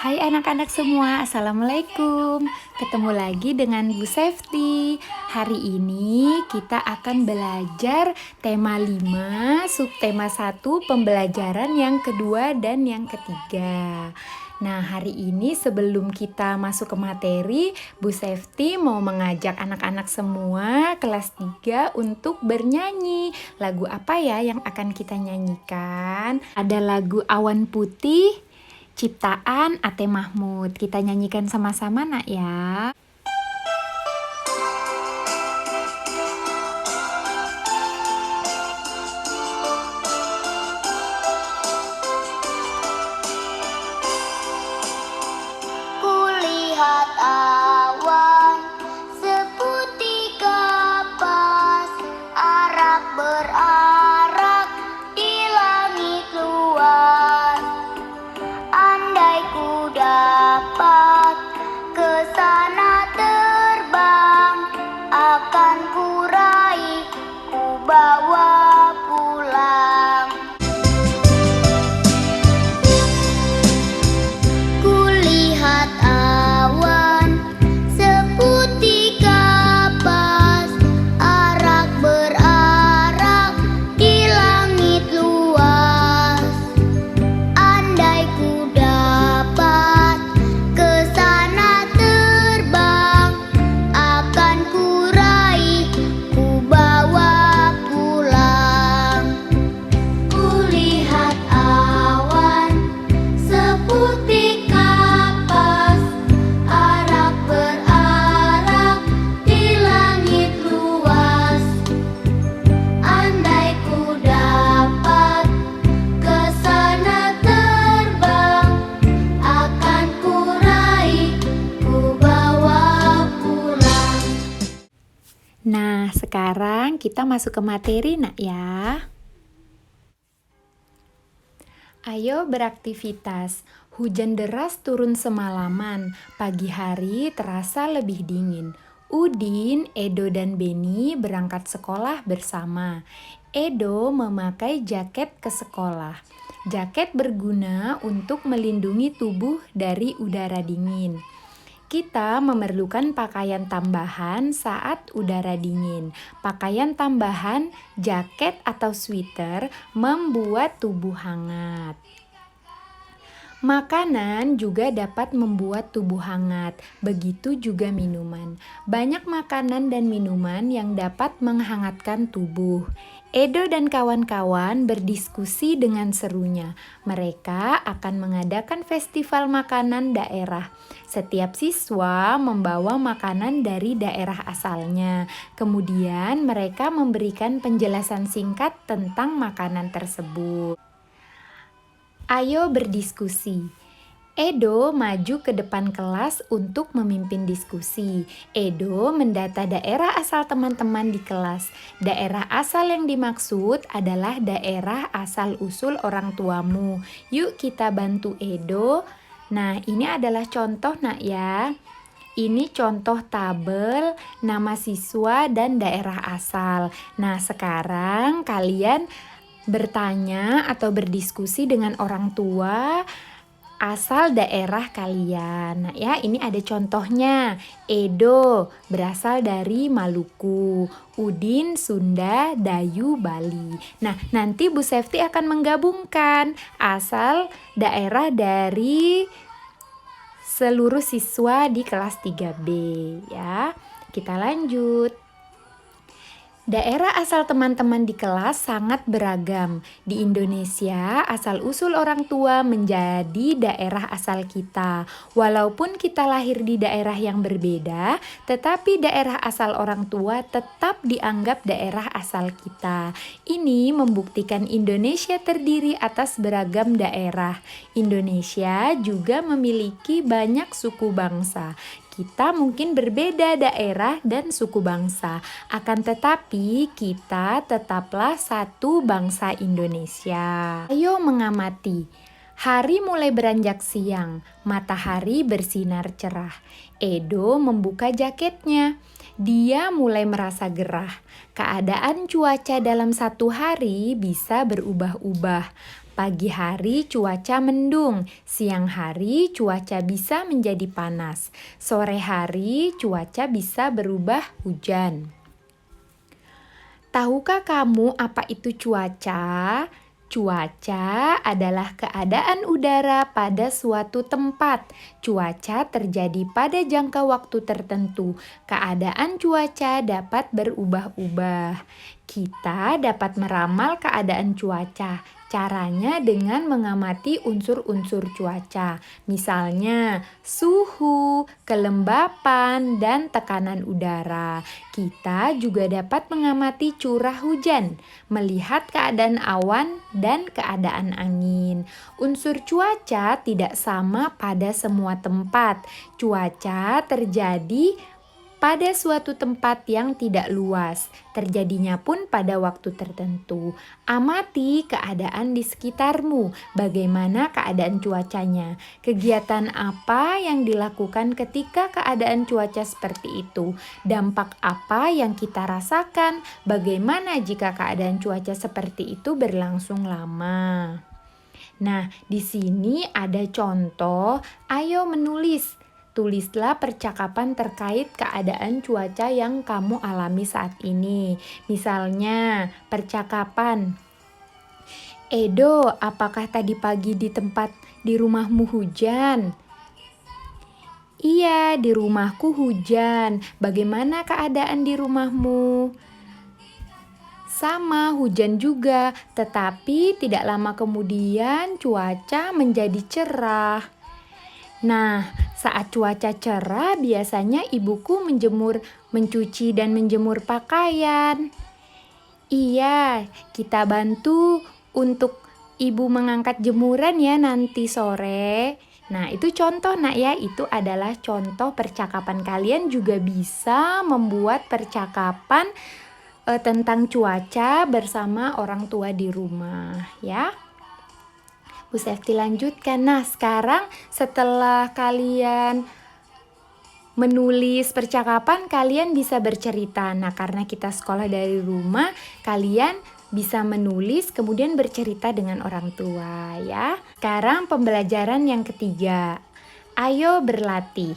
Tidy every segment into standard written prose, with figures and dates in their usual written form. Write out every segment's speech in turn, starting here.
Hai anak-anak semua, Assalamualaikum. Ketemu lagi dengan Bu Safety. Hari ini kita akan belajar tema 5, subtema 1, pembelajaran yang kedua dan yang ketiga. Nah, hari ini sebelum kita masuk ke materi, Bu Safety mau mengajak anak-anak semua kelas 3 untuk bernyanyi. Lagu apa ya yang akan kita nyanyikan? Ada lagu Awan Putih, ciptaan Ate Mahmud. Kita nyanyikan sama-sama nak ya. Kulihat awan seputih kapas, arak berarak di langit luas. Andai ku dapat ke sana terbang, akan ku raih, ku bawa pulang. Kulihat awan seputih kapas, arak berarak di langit luas. Andai ku dapat ke sana terbang, akan ku raih, ku bawa pulang. Kulihat awan seputih kapas, arak berarak di langit luas. Andai ku dapat ke sana terbang, akan ku raih, ku bawa pulang. Nah, sekarang kita masuk ke materi nak ya. Ayo beraktivitas. Hujan deras turun semalaman. Pagi hari terasa lebih dingin. Udin, Edo, dan Beni berangkat sekolah bersama. Edo memakai jaket ke sekolah. Jaket berguna untuk melindungi tubuh dari udara dingin. Kita memerlukan pakaian tambahan saat udara dingin. Pakaian tambahan, jaket atau sweater, membuat tubuh hangat. Makanan juga dapat membuat tubuh hangat, begitu juga minuman. Banyak makanan dan minuman yang dapat menghangatkan tubuh. Edo dan kawan-kawan berdiskusi dengan serunya. Mereka akan mengadakan festival makanan daerah. Setiap siswa membawa makanan dari daerah asalnya. Kemudian mereka memberikan penjelasan singkat tentang makanan tersebut. Ayo berdiskusi. Edo maju ke depan kelas untuk memimpin diskusi. Edo mendata daerah asal teman-teman di kelas. Daerah asal yang dimaksud adalah daerah asal-usul orang tuamu. Yuk kita bantu Edo. Nah, ini adalah contoh nak ya. Ini contoh tabel nama siswa dan daerah asal. Nah, sekarang kalian bertanya atau berdiskusi dengan orang tua asal daerah kalian. Nah ya, ini ada contohnya. Edo berasal dari Maluku, Udin Sunda, Dayu Bali. Nah, nanti Bu Safety akan menggabungkan asal daerah dari seluruh siswa di kelas 3B ya. Kita lanjut. Daerah asal teman-teman di kelas sangat beragam. Di Indonesia, asal-usul orang tua menjadi daerah asal kita. Walaupun kita lahir di daerah yang berbeda, tetapi daerah asal orang tua tetap dianggap daerah asal kita. Ini membuktikan Indonesia terdiri atas beragam daerah. Indonesia juga memiliki banyak suku bangsa. Kita mungkin berbeda daerah dan suku bangsa, akan tetapi kita tetaplah satu bangsa Indonesia. Ayo mengamati. Hari mulai beranjak siang, matahari bersinar cerah. Edo membuka jaketnya. Dia mulai merasa gerah. Keadaan cuaca dalam satu hari bisa berubah-ubah. Pagi hari cuaca mendung, siang hari cuaca bisa menjadi panas, sore hari cuaca bisa berubah hujan. Tahukah kamu apa itu cuaca? Cuaca adalah keadaan udara pada suatu tempat. Cuaca terjadi pada jangka waktu tertentu. Keadaan cuaca dapat berubah-ubah. Kita dapat meramal keadaan cuaca. Caranya dengan mengamati unsur-unsur cuaca. Misalnya, suhu, kelembapan, dan tekanan udara. Kita juga dapat mengamati curah hujan, melihat keadaan awan dan keadaan angin. Unsur cuaca tidak sama pada semua tempat. Cuaca terjadi pada suatu tempat yang tidak luas, terjadinya pun pada waktu tertentu. Amati keadaan di sekitarmu, bagaimana keadaan cuacanya, kegiatan apa yang dilakukan ketika keadaan cuaca seperti itu, dampak apa yang kita rasakan, bagaimana jika keadaan cuaca seperti itu berlangsung lama. Nah, di sini ada contoh, ayo menulis. Tulislah percakapan terkait keadaan cuaca yang kamu alami saat ini. Misalnya, percakapan. Edo, apakah tadi pagi di rumahmu hujan? Iya, di rumahku hujan. Bagaimana keadaan di rumahmu? Sama, hujan juga, tetapi tidak lama kemudian cuaca menjadi cerah. Nah, saat cuaca cerah biasanya ibuku mencuci dan menjemur pakaian. Iya, kita bantu untuk ibu mengangkat jemuran ya nanti sore. Nah, itu contoh nak ya, itu adalah contoh percakapan. Kalian juga bisa membuat percakapan tentang cuaca bersama orang tua di rumah ya. Bu Sefti lanjutkan. Nah, sekarang setelah kalian menulis percakapan, kalian bisa bercerita. Nah, karena kita sekolah dari rumah, kalian bisa menulis kemudian bercerita dengan orang tua ya. Sekarang pembelajaran yang ketiga. Ayo berlatih.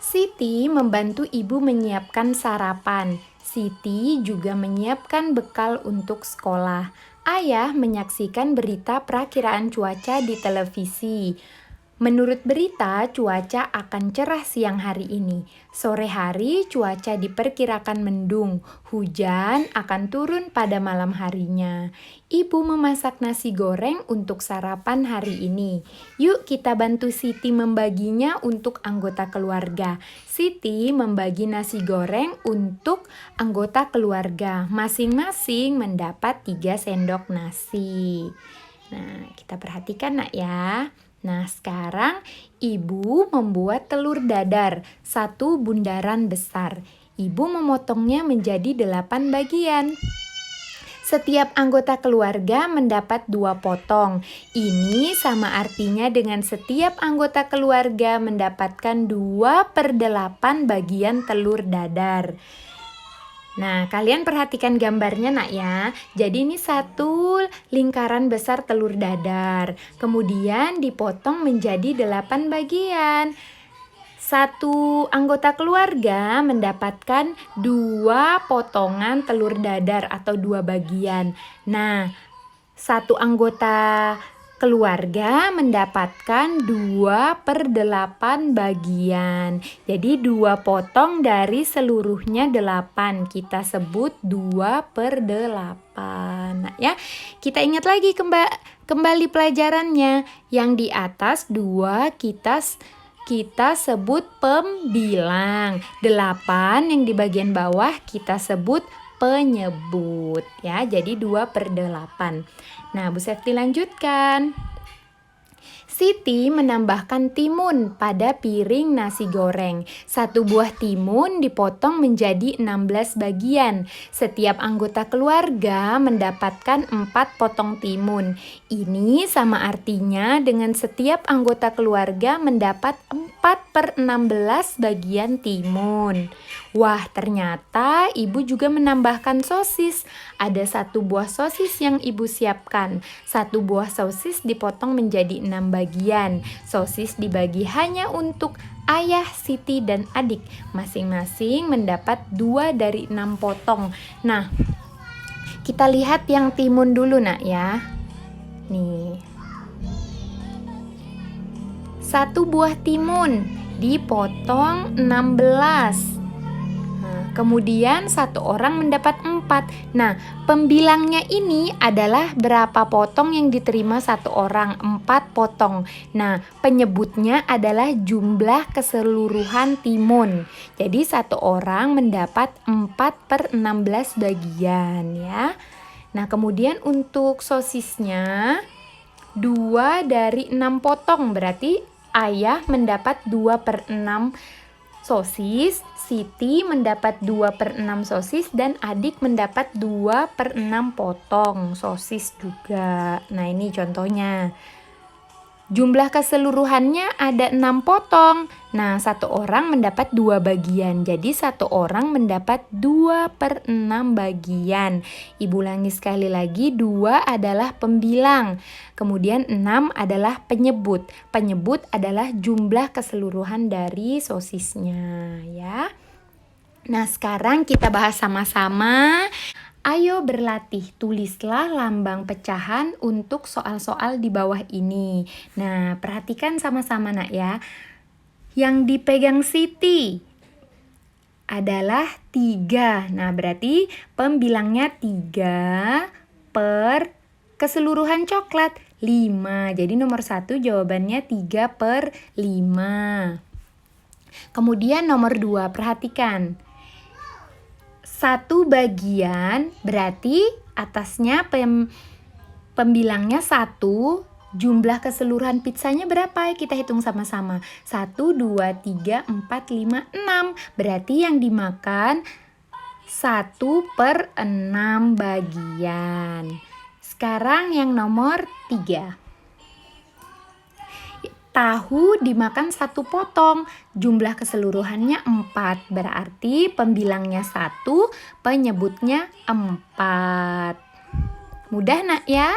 Siti membantu ibu menyiapkan sarapan. Siti juga menyiapkan bekal untuk sekolah. Ayah menyaksikan berita perakiraan cuaca di televisi. Menurut berita, cuaca akan cerah siang hari ini. Sore hari, cuaca diperkirakan mendung. Hujan akan turun pada malam harinya. Ibu memasak nasi goreng untuk sarapan hari ini. Yuk kita bantu Siti membaginya untuk anggota keluarga. Siti membagi nasi goreng untuk anggota keluarga. Masing-masing mendapat 3 sendok nasi. Nah, kita perhatikan nak ya. Nah, sekarang ibu membuat telur dadar, 1 bundaran besar. Ibu memotongnya menjadi 8 bagian. Setiap anggota keluarga mendapat 2 potong. Ini sama artinya dengan setiap anggota keluarga mendapatkan 2/8 bagian telur dadar. Nah, kalian perhatikan gambarnya nak ya. Jadi ini 1 lingkaran besar telur dadar. Kemudian dipotong menjadi 8 bagian. 1 anggota keluarga mendapatkan 2 potongan telur dadar atau 2 bagian. Nah, 1 anggota keluarga mendapatkan 2/8 bagian. Jadi 2 potong dari seluruhnya 8. Kita sebut 2/8. Nah, ya. Kita ingat lagi kembali pelajarannya. Yang di atas 2 kita sebut pembilang. 8 yang di bagian bawah kita sebut penyebut ya. Jadi 2/8. Nah, Bu Sefti lanjutkan. Siti menambahkan timun pada piring nasi goreng. Satu buah timun dipotong menjadi 16 bagian. Setiap anggota keluarga mendapatkan 4 potong timun. Ini sama artinya dengan setiap anggota keluarga mendapat 4/16 bagian timun. Wah, ternyata ibu juga menambahkan sosis. Ada 1 buah sosis yang ibu siapkan. 1 buah sosis dipotong menjadi 6 bagian. Sosis dibagi hanya untuk ayah, Siti, dan adik. Masing-masing mendapat 2 dari 6 potong. Nah, kita lihat yang timun dulu nak ya. Nih. 1 buah timun dipotong 16. Kemudian 1 orang mendapat 4. Nah, pembilangnya ini adalah berapa potong yang diterima 1 orang, 4 potong. Nah, penyebutnya adalah jumlah keseluruhan timun. Jadi 1 orang mendapat 4/16 bagian ya. Nah, kemudian untuk sosisnya 2 dari 6 potong, berarti ayah mendapat 2/6 sosis, Siti mendapat 2/6 sosis, dan adik mendapat 2/6 potong sosis juga. Nah, ini contohnya. Jumlah keseluruhannya ada 6 potong. Nah, 1 orang mendapat 2 bagian. Jadi 1 orang mendapat 2/6 bagian. Ibu ulangi sekali lagi, 2 adalah pembilang. Kemudian 6 adalah penyebut. Penyebut adalah jumlah keseluruhan dari sosisnya ya. Nah, sekarang kita bahas sama-sama. Ayo berlatih, tulislah lambang pecahan untuk soal-soal di bawah ini. Nah, perhatikan sama-sama nak ya. Yang dipegang Siti adalah 3. Nah, berarti pembilangnya 3 per keseluruhan coklat 5. Jadi nomor 1 jawabannya 3/5. Kemudian nomor 2, perhatikan. 1 bagian berarti atasnya pembilangnya 1, jumlah keseluruhan pizzanya berapa? Kita hitung sama-sama. 1, 2, 3, 4, 5, 6. Berarti yang dimakan 1/6 bagian. Sekarang yang nomor 3. Tahu dimakan 1 potong, jumlah keseluruhannya 4, berarti pembilangnya 1, penyebutnya 4. Mudah nak ya?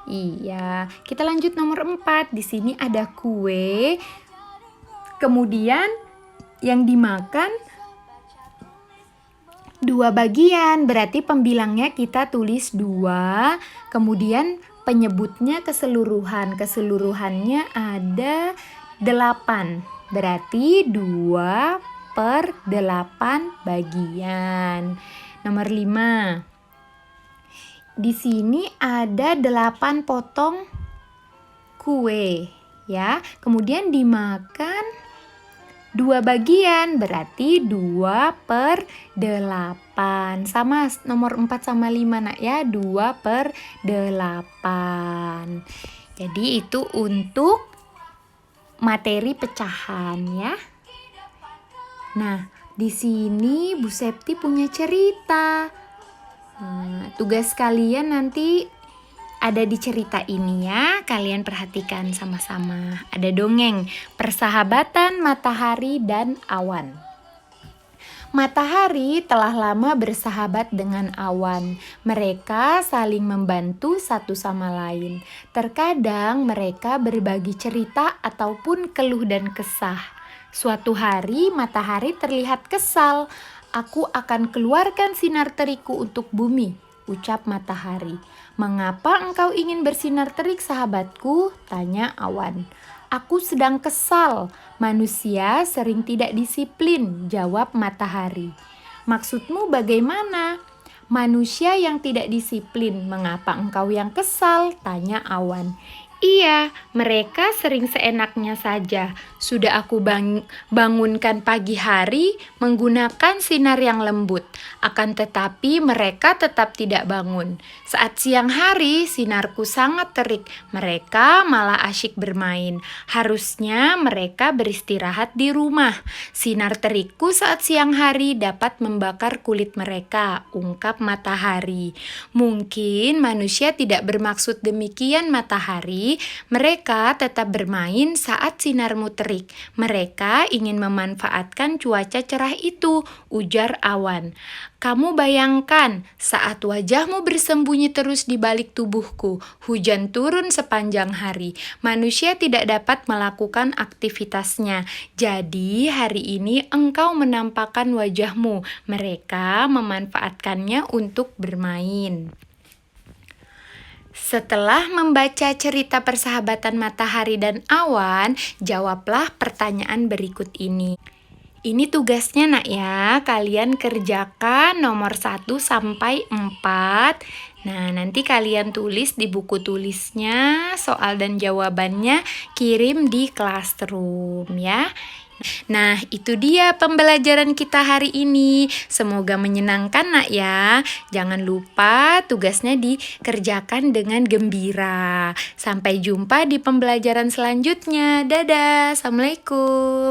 Iya, kita lanjut nomor 4. Di sini ada kue, kemudian yang dimakan 2 bagian, berarti pembilangnya kita tulis 2, kemudian penyebutnya keseluruhan. Keseluruhannya ada 8. Berarti 2/8 bagian. Nomor 5. Di sini ada 8 potong kue ya. Kemudian dimakan 2 bagian, berarti 2/8. Sama nomor 4 sama 5 nak ya, 2/8. Jadi itu untuk materi pecahan ya. Nah, di sini Bu Septi punya cerita. Tugas kalian nanti ada di cerita ini ya, kalian perhatikan sama-sama. Ada dongeng, persahabatan matahari dan awan. Matahari telah lama bersahabat dengan awan. Mereka saling membantu satu sama lain. Terkadang mereka berbagi cerita ataupun keluh dan kesah. Suatu hari matahari terlihat kesal. Aku akan keluarkan sinar teriku untuk bumi, ucap matahari. Mengapa engkau ingin bersinar terik, sahabatku? Tanya awan. Aku sedang kesal. Manusia sering tidak disiplin, jawab matahari. Maksudmu bagaimana? Manusia yang tidak disiplin, mengapa engkau yang kesal? Tanya awan. Iya, mereka sering seenaknya saja. Sudah aku bangunkan pagi hari menggunakan sinar yang lembut. Akan tetapi mereka tetap tidak bangun. Saat siang hari, sinarku sangat terik. Mereka malah asyik bermain. Harusnya mereka beristirahat di rumah. Sinar terikku saat siang hari dapat membakar kulit mereka, ungkap matahari. Mungkin manusia tidak bermaksud demikian, matahari. Mereka tetap bermain saat sinarmu terik. Mereka ingin memanfaatkan cuaca cerah itu, ujar awan. Kamu bayangkan saat wajahmu bersembunyi terus di balik tubuhku, hujan turun sepanjang hari. Manusia tidak dapat melakukan aktivitasnya. Jadi hari ini engkau menampakkan wajahmu. Mereka memanfaatkannya untuk bermain. Setelah membaca cerita persahabatan matahari dan awan, jawablah pertanyaan berikut ini. Ini tugasnya nak ya, kalian kerjakan nomor 1 sampai 4. Nah, nanti kalian tulis di buku tulisnya, soal dan jawabannya kirim di classroom ya. Nah, itu dia pembelajaran kita hari ini. Semoga menyenangkan nak ya. Jangan lupa tugasnya dikerjakan dengan gembira. Sampai jumpa di pembelajaran selanjutnya. Dadah, Assalamualaikum.